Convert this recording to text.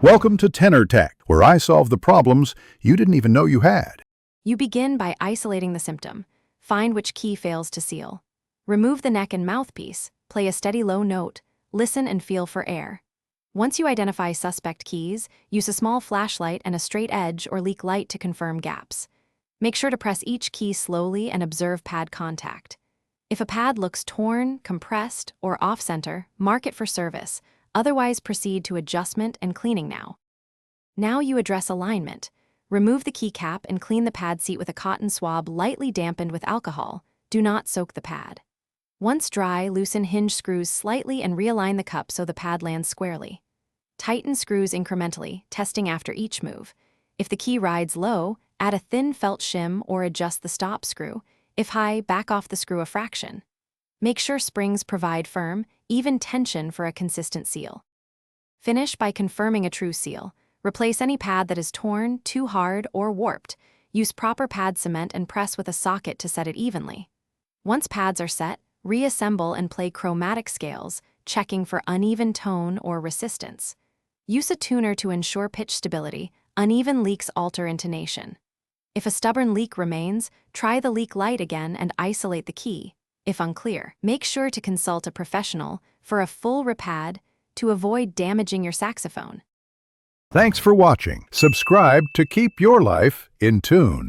Welcome to Tenor Tech, where I solve the problems you didn't even know you had. You begin by isolating the symptom. Find which key fails to seal. Remove the neck and mouthpiece, play a steady low note, listen and feel for air. Once you identify suspect keys, use a small flashlight and a straight edge or leak light to confirm gaps. Make sure to press each key slowly and observe pad contact. If a pad looks torn, compressed, or off-center, mark it for service. Otherwise, proceed to adjustment and cleaning now. Now you address alignment. Remove the keycap and clean the pad seat with a cotton swab lightly dampened with alcohol. Do not soak the pad. Once dry, loosen hinge screws slightly and realign the cup so the pad lands squarely. Tighten screws incrementally, testing after each move. If the key rides low, add a thin felt shim or adjust the stop screw. If high, back off the screw a fraction. Make sure springs provide firm, even tension for a consistent seal. Finish by confirming a true seal. Replace any pad that is torn, too hard, or warped. Use proper pad cement and press with a socket to set it evenly. Once pads are set, reassemble and play chromatic scales, checking for uneven tone or resistance. Use a tuner to ensure pitch stability. Uneven leaks alter intonation. If a stubborn leak remains, try the leak light again and isolate the key. If unclear, make sure to consult a professional for a full repad to avoid damaging your saxophone. Thanks for watching. Subscribe to keep your life in tune.